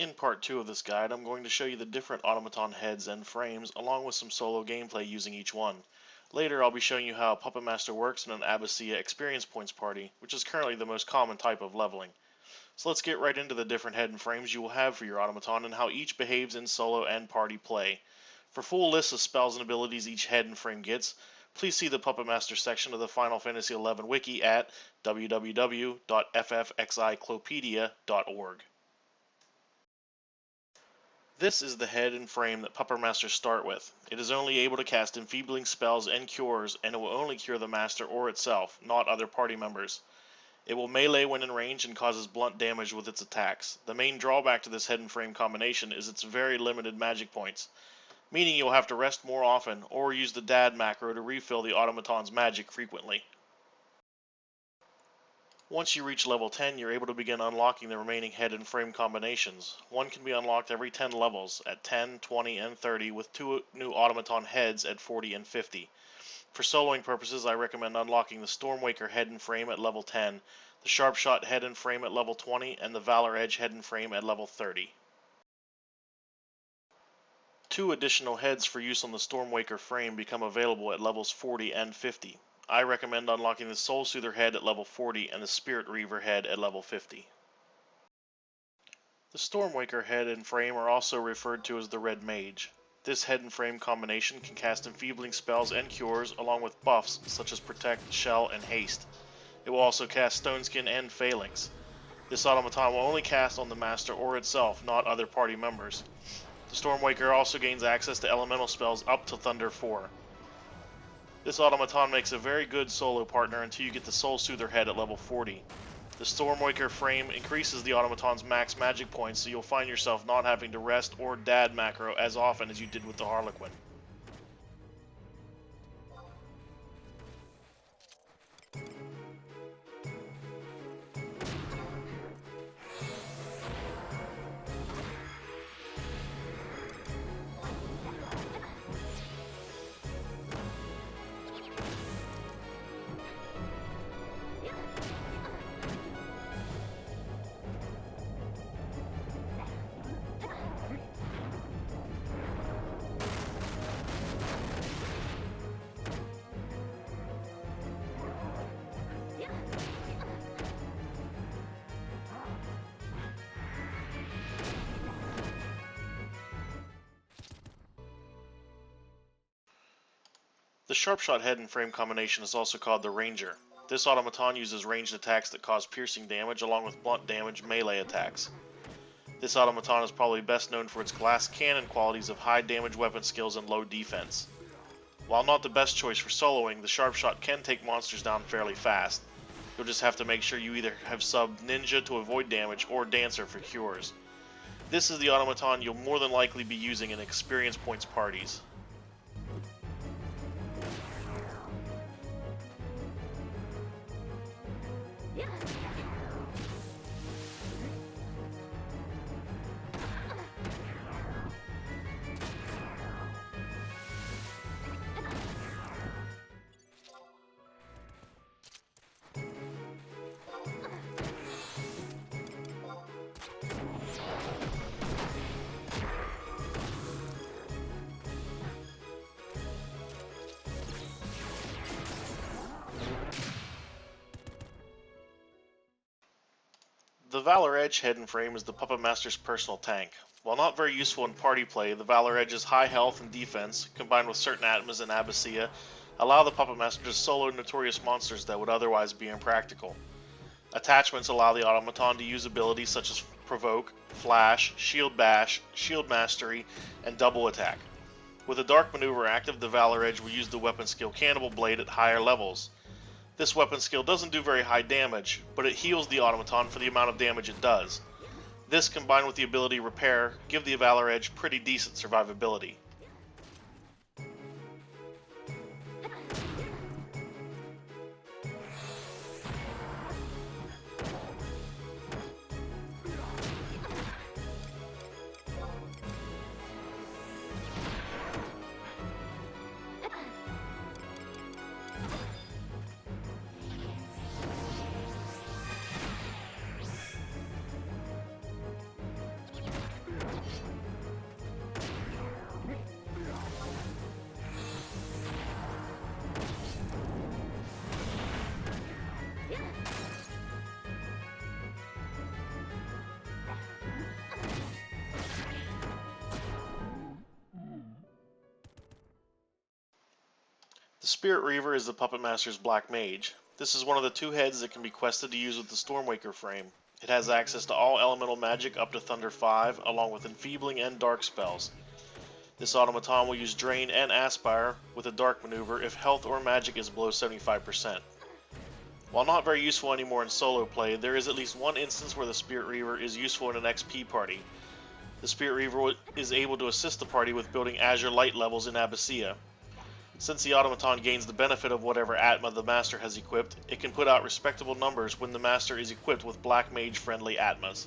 In part 2 of this guide, I'm going to show you the different automaton heads and frames along with some solo gameplay using each one. Later I'll be showing you how Puppetmaster works in an Abyssea experience points party, which is currently the most common type of leveling. So let's get right into the different head and frames you will have for your automaton and how each behaves in solo and party play. For full lists of spells and abilities each head and frame gets, please see the Puppetmaster section of the Final Fantasy XI wiki at www.ffxiclopedia.org. This is the head and frame that Puppetmasters start with. It is only able to cast enfeebling spells and cures, and it will only cure the master or itself, not other party members. It will melee when in range and causes blunt damage with its attacks. The main drawback to this head and frame combination is its very limited magic points, meaning you'll have to rest more often or use the dad macro to refill the automaton's magic frequently. Once you reach level 10, you're able to begin unlocking the remaining head and frame combinations. One can be unlocked every 10 levels, at 10, 20, and 30, with 2 new automaton heads at 40 and 50. For soloing purposes, I recommend unlocking the Stormwaker head and frame at level 10, the Sharpshot head and frame at level 20, and the Valor Edge head and frame at level 30. 2 additional heads for use on the Stormwaker frame become available at levels 40 and 50. I recommend unlocking the Soul Soother head at level 40 and the Spirit Reaver head at level 50. The Stormwaker head and frame are also referred to as the Red Mage. This head and frame combination can cast enfeebling spells and cures along with buffs such as Protect, Shell, and Haste. It will also cast Stoneskin and Phalanx. This automaton will only cast on the master or itself, not other party members. The Stormwaker also gains access to elemental spells up to Thunder 4. This automaton makes a very good solo partner until you get the Soul Soother head at level 40. The Stormwaker frame increases the automaton's max magic points, so you'll find yourself not having to rest or dad macro as often as you did with the Harlequin. The Sharpshot head and frame combination is also called the Ranger. This automaton uses ranged attacks that cause piercing damage along with blunt damage melee attacks. This automaton is probably best known for its glass cannon qualities of high damage weapon skills and low defense. While not the best choice for soloing, the Sharpshot can take monsters down fairly fast. You'll just have to make sure you either have subbed Ninja to avoid damage or Dancer for cures. This is the automaton you'll more than likely be using in experience points parties. The Valor Edge head and frame is the Puppetmaster's personal tank. While not very useful in party play, the Valor Edge's high health and defense, combined with certain atoms in Abyssea, allow the Puppetmaster to solo notorious monsters that would otherwise be impractical. Attachments allow the automaton to use abilities such as Provoke, Flash, Shield Bash, Shield Mastery, and Double Attack. With a Dark Maneuver active, the Valor Edge will use the weapon skill Cannibal Blade at higher levels. This weapon skill doesn't do very high damage, but it heals the automaton for the amount of damage it does. This, combined with the ability Repair, give the Valor Edge pretty decent survivability. Spirit Reaver is the Puppet Master's Black Mage. This is one of the two heads that can be quested to use with the Stormwaker frame. It has access to all elemental magic up to Thunder 5, along with Enfeebling and Dark spells. This automaton will use Drain and Aspire with a Dark maneuver if health or magic is below 75%. While not very useful anymore in solo play, there is at least one instance where the Spirit Reaver is useful in an XP party. The Spirit Reaver is able to assist the party with building Azure Light levels in Abyssea. Since the automaton gains the benefit of whatever Atma the Master has equipped, it can put out respectable numbers when the Master is equipped with Black Mage friendly Atmas.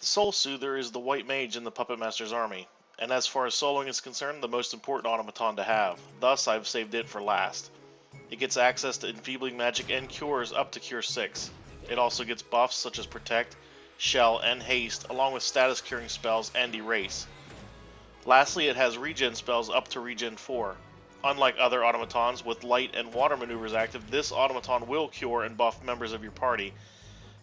The Soul Soother is the white mage in the Puppet Master's army, and as far as soloing is concerned, the most important automaton to have, thus I've saved it for last. It gets access to Enfeebling magic and cures up to Cure 6. It also gets buffs such as Protect, Shell, and Haste, along with status curing spells and Erase. Lastly, it has regen spells up to Regen 4. Unlike other automatons with light and water maneuvers active, this automaton will cure and buff members of your party.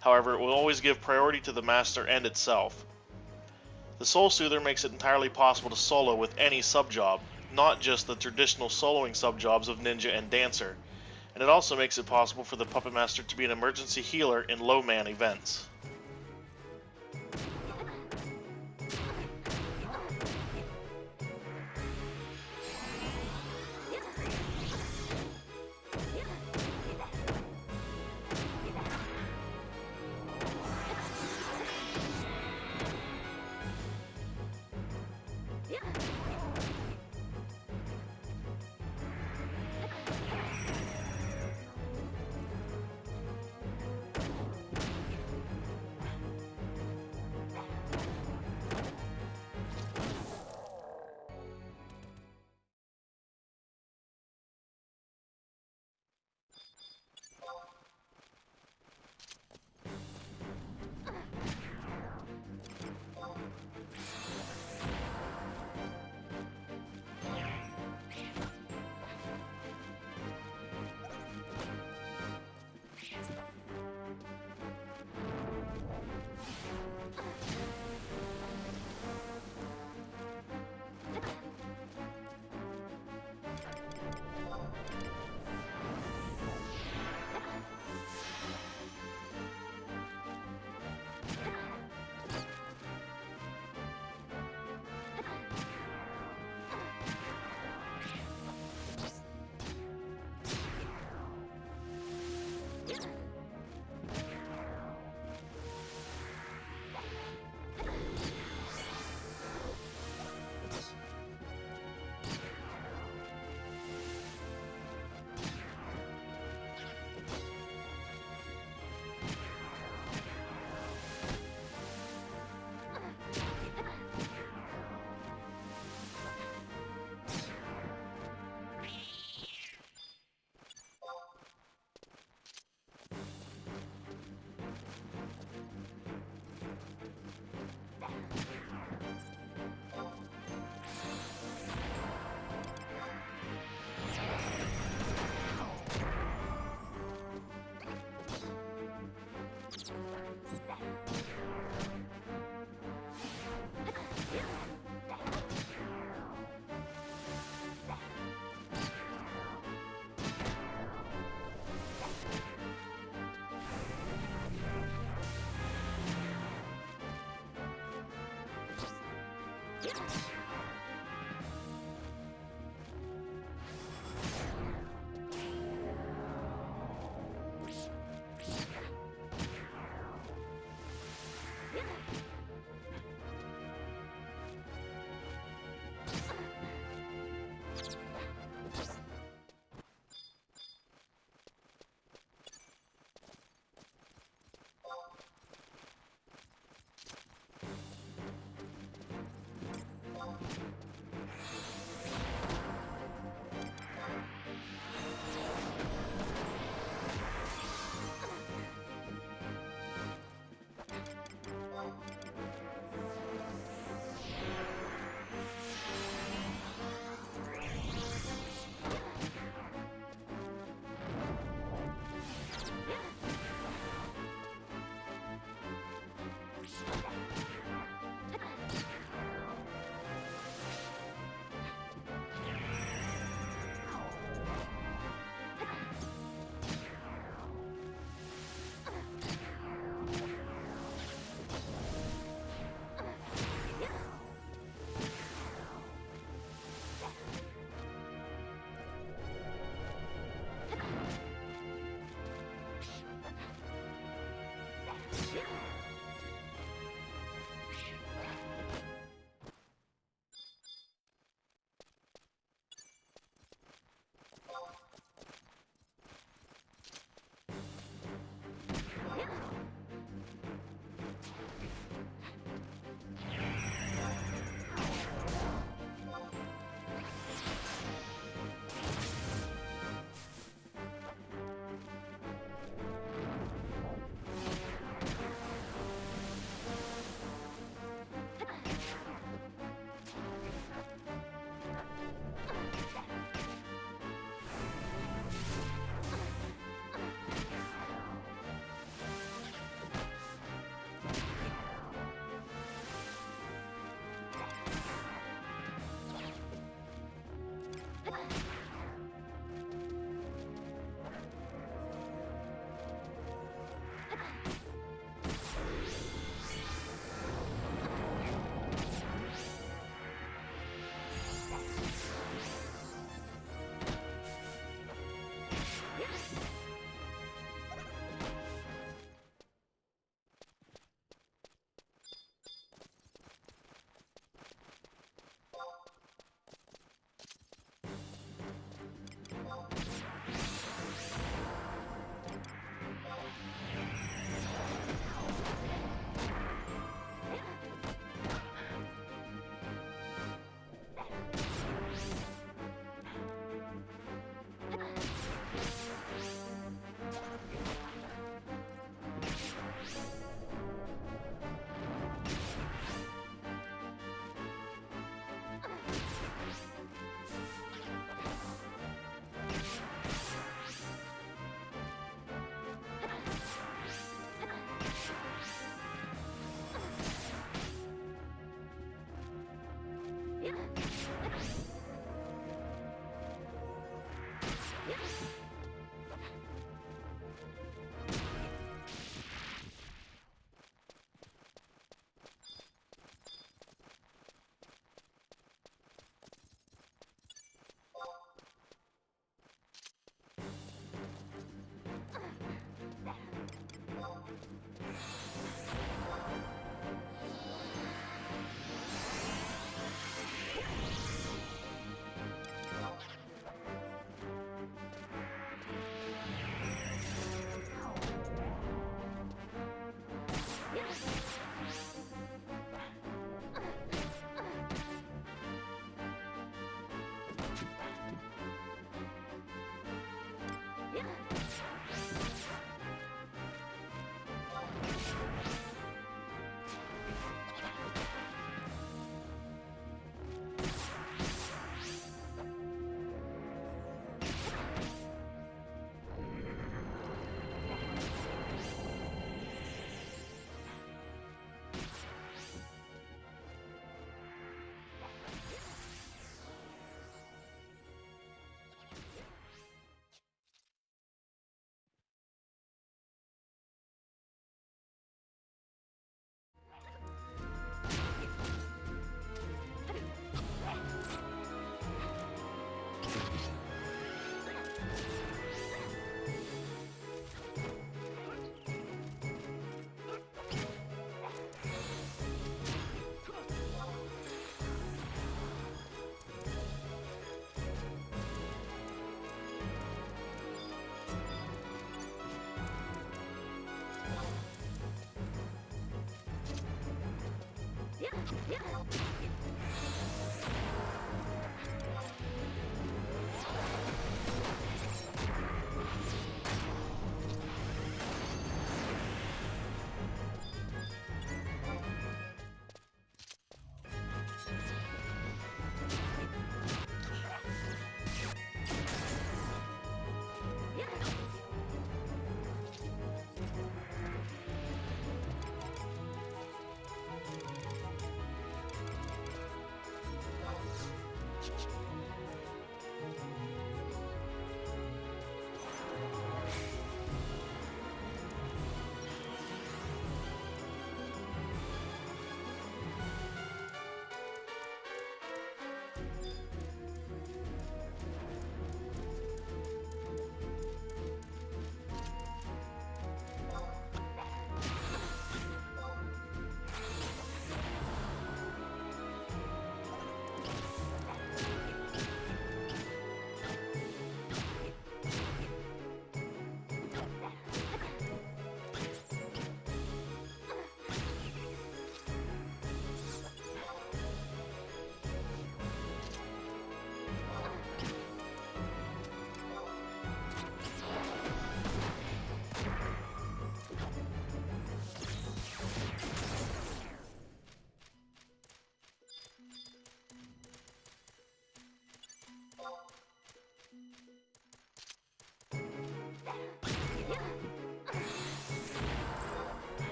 However, it will always give priority to the Master and itself. The Soul Soother makes it entirely possible to solo with any subjob, not just the traditional soloing subjobs of Ninja and Dancer, and it also makes it possible for the Puppet Master to be an emergency healer in low-man events.